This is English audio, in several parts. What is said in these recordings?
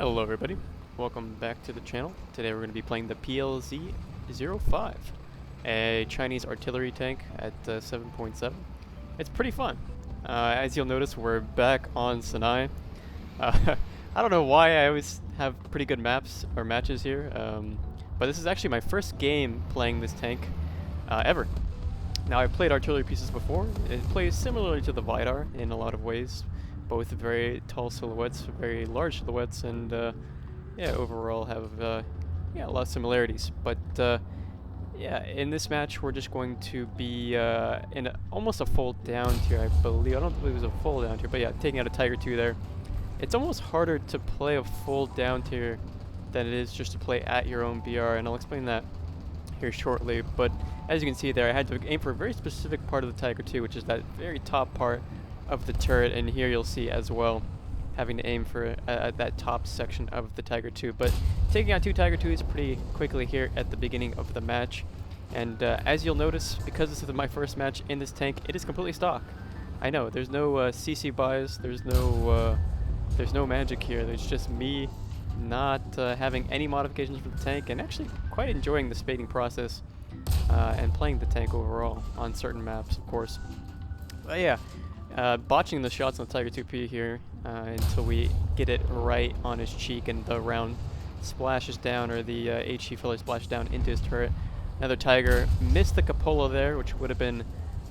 Hello everybody, welcome back to the channel. Today we're going to be playing the PLZ05, a Chinese artillery tank at 7.7. It's pretty fun. As you'll notice, we're back on Sinai. I don't know why I always have pretty good maps or matches here, but this is actually my first game playing this tank ever. Now, I've played artillery pieces before. It plays similarly to the Vidar in a lot of ways. Both very tall silhouettes, very large silhouettes, and yeah, overall have yeah, a lot of similarities. But yeah, in this match we're just going to be in almost a full down tier, I believe. I don't believe it was a full down tier, but yeah, taking out a Tiger 2 there. It's almost harder to play a full down tier than it is just to play at your own BR, and I'll explain that here shortly. But as you can see there, I had to aim for a very specific part of the Tiger 2, which is that very top part of the turret, and here you'll see as well having to aim for that top section of the Tiger 2. But taking out two Tiger 2s pretty quickly here at the beginning of the match, and as you'll notice, because this is my first match in this tank, it is completely stock. I know, there's no CC buys, there's no magic here. There's just me not having any modifications for the tank, and actually quite enjoying the spading process and playing the tank overall on certain maps, of course. But yeah, botching the shots on the Tiger 2P here until we get it right on his cheek and the round splashes down, or the HE filler splashes down into his turret. Another Tiger missed the cupola there, which would have been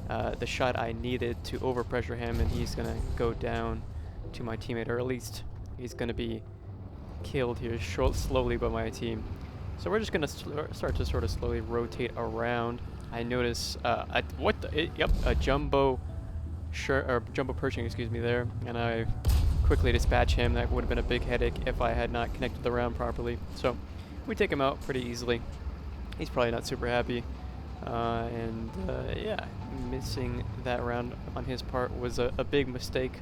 the shot I needed to overpressure him, and he's gonna go down to my teammate, or at least he's gonna be killed here slowly by my team. So we're just gonna start to sort of slowly rotate around. I notice a jumbo jumbo Pershing, excuse me, there, and I quickly dispatch him. That would have been a big headache if I had not connected the round properly. So we take him out pretty easily. He's probably not super happy, and yeah, missing that round on his part was a big mistake.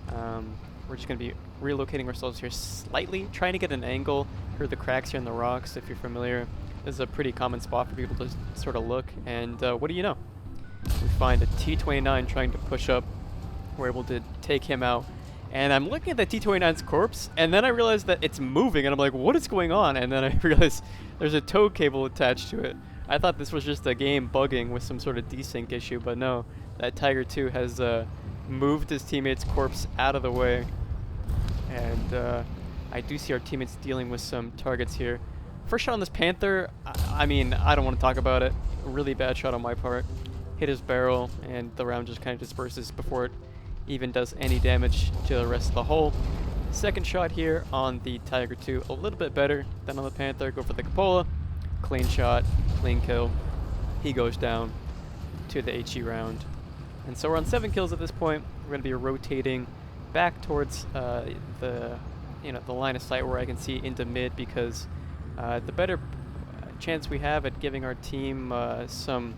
We're just going to be relocating ourselves here slightly, trying to get an angle through the cracks here in the rocks. If you're familiar, this is a pretty common spot for people to sort of look, and what do you know? We find a T-29 trying to push up. We're able to take him out, and I'm looking at the T-29's corpse, and then I realize that it's moving, and I'm like, what is going on? And then I realize there's a tow cable attached to it. I thought this was just a game bugging with some sort of desync issue, but no, that Tiger 2 has moved his teammate's corpse out of the way, and I do see our teammates dealing with some targets here. First shot on this Panther, I mean, I don't want to talk about it. A really bad shot on my part. Hit his barrel, and the round just kind of disperses before it even does any damage to the rest of the hull. Second shot here on the Tiger 2, a little bit better than on the Panther. Go for the cupola. Clean shot, clean kill. He goes down to the HE round. And so we're on 7 kills at this point. We're going to be rotating back towards the line of sight where I can see into mid, because the better chance we have at giving our team some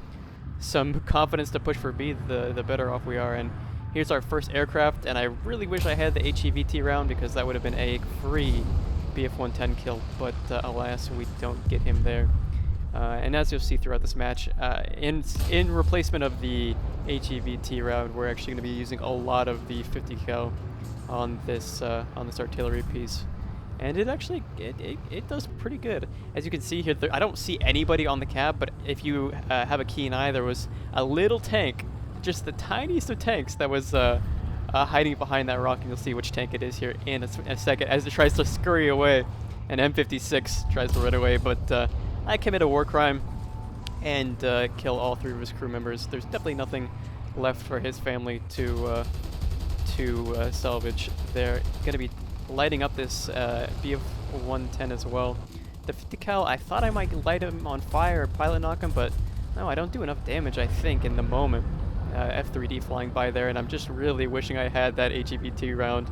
confidence to push for B, the better off we are. And here's our first aircraft, and I really wish I had the HEVT round, because that would have been a free BF-110 kill, but alas, we don't get him there. And as you'll see throughout this match, in replacement of the HEVT round, we're actually going to be using a lot of the 50 cal on this artillery piece. And it actually, it does pretty good. As you can see here, I don't see anybody on the cab, but if you have a keen eye, there was a little tank, just the tiniest of tanks, that was hiding behind that rock, and you'll see which tank it is here in a second as it tries to scurry away. And M56 tries to run away, but I commit a war crime and kill all 3 of his crew members. There's definitely nothing left for his family to salvage. They're going to be lighting up this BF-110 as well. The 50 cal, I thought I might light him on fire or pilot knock him, but no, I don't do enough damage, I think, in the moment. F3D flying by there, and I'm just really wishing I had that HEVT round.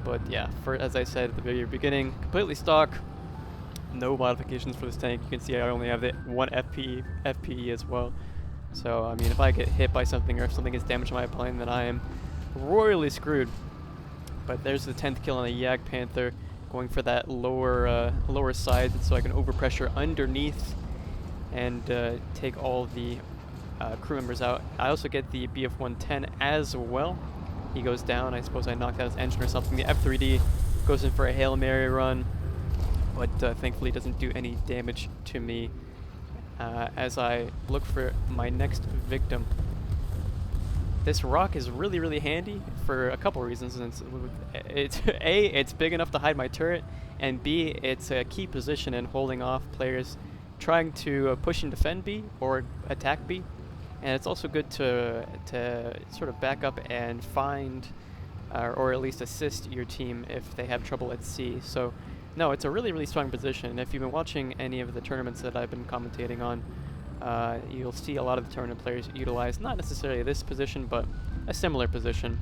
But yeah, as I said at the very beginning, completely stock. No modifications for this tank. You can see I only have the 1 FPE as well. So, I mean, if I get hit by something, or if something gets damaged to my plane, then I am royally screwed. But there's the 10th kill on the Yag Panther, going for that lower side so I can overpressure underneath and take all the crew members out. I also get the BF-110 as well. He goes down. I suppose I knocked out his engine or something. The F3D goes in for a Hail Mary run, but thankfully doesn't do any damage to me as I look for my next victim. This rock is really, really handy for a couple reasons. It's A, it's big enough to hide my turret, and B, it's a key position in holding off players trying to push and defend B or attack B. And it's also good to sort of back up and find or at least assist your team if they have trouble at C. So no, it's a really, really strong position. If you've been watching any of the tournaments that I've been commentating on, you'll see a lot of the tournament players utilize not necessarily this position, but a similar position,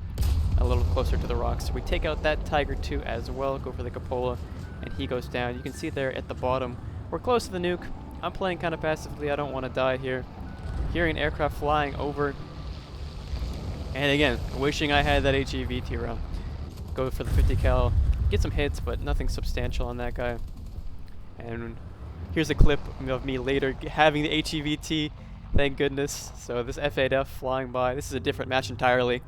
a little closer to the rocks. So we take out that Tiger 2 as well, go for the Cupola, and he goes down. You can see there at the bottom, we're close to the nuke. I'm playing kind of passively, I don't want to die here. Hearing aircraft flying over, and again, wishing I had that HEVT round. Go for the 50 cal, get some hits, but nothing substantial on that guy. And here's a clip of me later having the HEVT, thank goodness. So this F8F flying by, this is a different match entirely.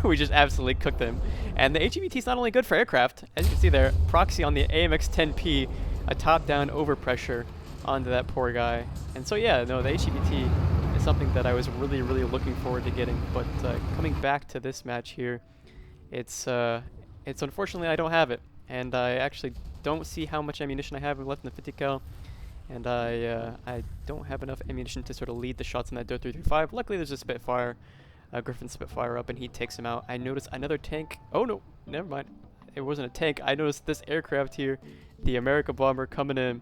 We just absolutely cooked them. And the HEVT is not only good for aircraft, as you can see there, proxy on the AMX-10P, a top-down overpressure onto that poor guy. And so yeah, no, the HEVT is something that I was really, really looking forward to getting. But coming back to this match here, it's unfortunately I don't have it, and I actually don't see how much ammunition I have left in the 50 cal, and I don't have enough ammunition to sort of lead the shots in that DOT 335. Luckily there's a Spitfire, Griffin Spitfire up, and he takes him out. I notice another tank. Oh no, never mind. It wasn't a tank. I noticed this aircraft here, the America bomber, coming in,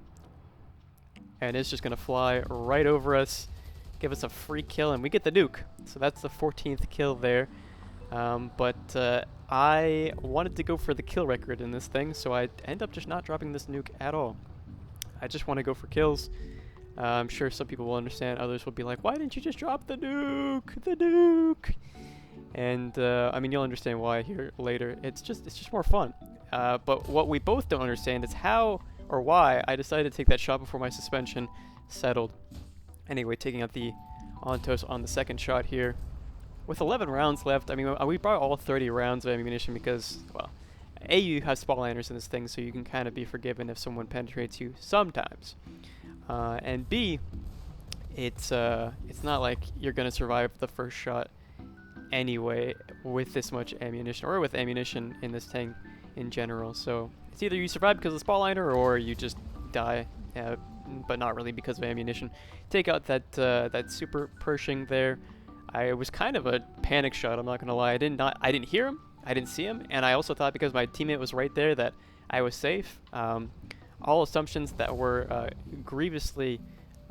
and it's just gonna fly right over us, give us a free kill, and we get the nuke. So that's the 14th kill there. But I wanted to go for the kill record in this thing, so I end up just not dropping this nuke at all. I just want to go for kills. I'm sure some people will understand, others will be like, why didn't you just drop the nuke? The nuke! And I mean, you'll understand why here later. It's just more fun. But what we both don't understand is how or why I decided to take that shot before my suspension settled. Anyway, taking out the Ontos on the second shot here. With 11 rounds left, I mean, we brought all 30 rounds of ammunition because, well, A, you have spall liners in this thing, so you can kind of be forgiven if someone penetrates you sometimes. And B, it's not like you're going to survive the first shot anyway with this much ammunition, or with ammunition in this tank in general. So it's either you survive because of the spall liner, or you just die, but not really because of ammunition. Take out that Super Pershing there. I was kind of a panic shot, I'm not gonna lie. I didn't hear him, I didn't see him, and I also thought because my teammate was right there that I was safe. All assumptions that were grievously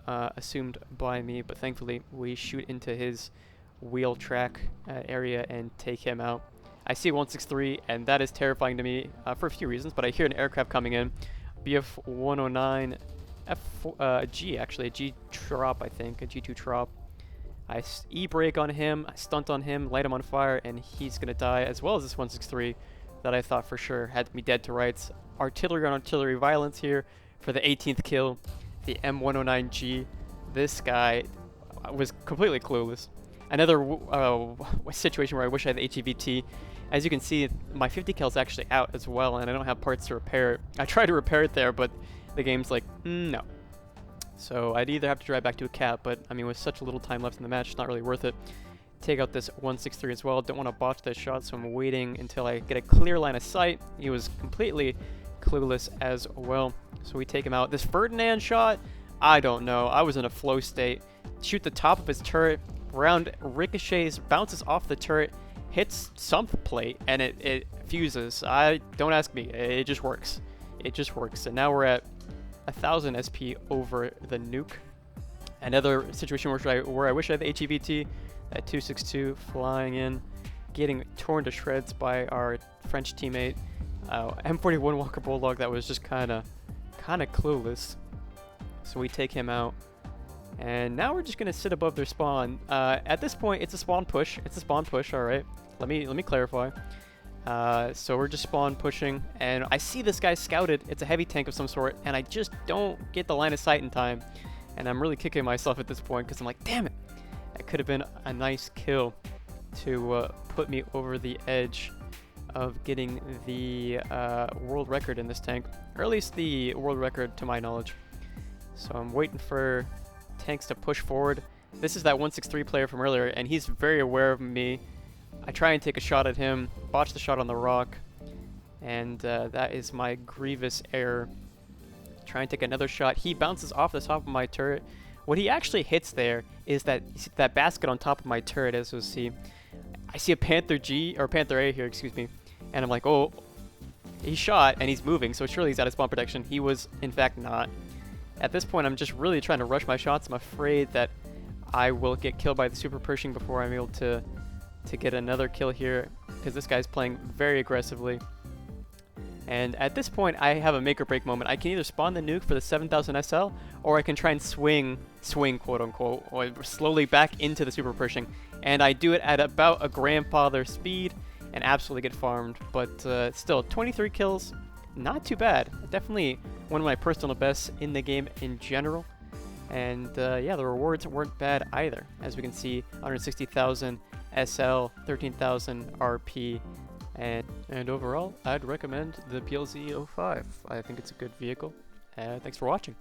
assumed by me, but thankfully we shoot into his wheel track area and take him out. I see 163, and that is terrifying to me for a few reasons, but I hear an aircraft coming in. BF-109 G, actually, a G Trop, I think, a G2 Trop. I E-brake on him, I stunt on him, light him on fire, and he's gonna die, as well as this 163 that I thought for sure had me dead to rights. Artillery on artillery violence here for the 18th kill, the M109G. This guy was completely clueless. Another situation where I wish I had the HEVT. As you can see, my 50 cal is actually out as well, and I don't have parts to repair it. I tried to repair it there, but the game's like, no. So I'd either have to drive back to a cap, but I mean, with such little time left in the match, it's not really worth it. Take out this 163 as well. Don't want to botch this shot, so I'm waiting until I get a clear line of sight. He was completely clueless as well, so we take him out. This Ferdinand shot, I don't know. I was in a flow state. Shoot the top of his turret, round ricochets, bounces off the turret, hits some plate, and it fuses. Don't ask me. It just works. It just works. And now we're at 1000 SP over the nuke. Another situation where I wish I had the HEVT. That 262 flying in, getting torn to shreds by our French teammate. M41 Walker Bulldog that was just kind of clueless. So we take him out. And now we're just gonna sit above their spawn. At this point, it's a spawn push. It's a spawn push. All right. Let me clarify. So we're just spawn pushing, and I see this guy scouted. It's a heavy tank of some sort, and I just don't get the line of sight in time. And I'm really kicking myself at this point because I'm like, damn it, that could have been a nice kill to put me over the edge of getting the world record in this tank, or at least the world record to my knowledge. So I'm waiting for tanks to push forward. This is that 163 player from earlier, and he's very aware of me. I try and take a shot at him, botch the shot on the rock, and that is my grievous error. Try and take another shot. He bounces off the top of my turret. What he actually hits there is that basket on top of my turret, as you'll see. I see a Panther A here, excuse me, and I'm like, oh, he shot and he's moving, so surely he's out of spawn protection. He was, in fact, not. At this point, I'm just really trying to rush my shots. I'm afraid that I will get killed by the super Pershing before I'm able to get another kill here, because this guy's playing very aggressively. And at this point, I have a make or break moment. I can either spawn the nuke for the 7000 SL, or I can try and swing quote unquote, or slowly back into the super Pershing. And I do it at about a grandfather speed and absolutely get farmed. But still, 23 kills, not too bad. Definitely one of my personal bests in the game in general. And yeah, the rewards weren't bad either. As we can see, 160,000 SL, 13,000 RP. And overall, I'd recommend the PLZ05. I think it's a good vehicle. Thanks for watching.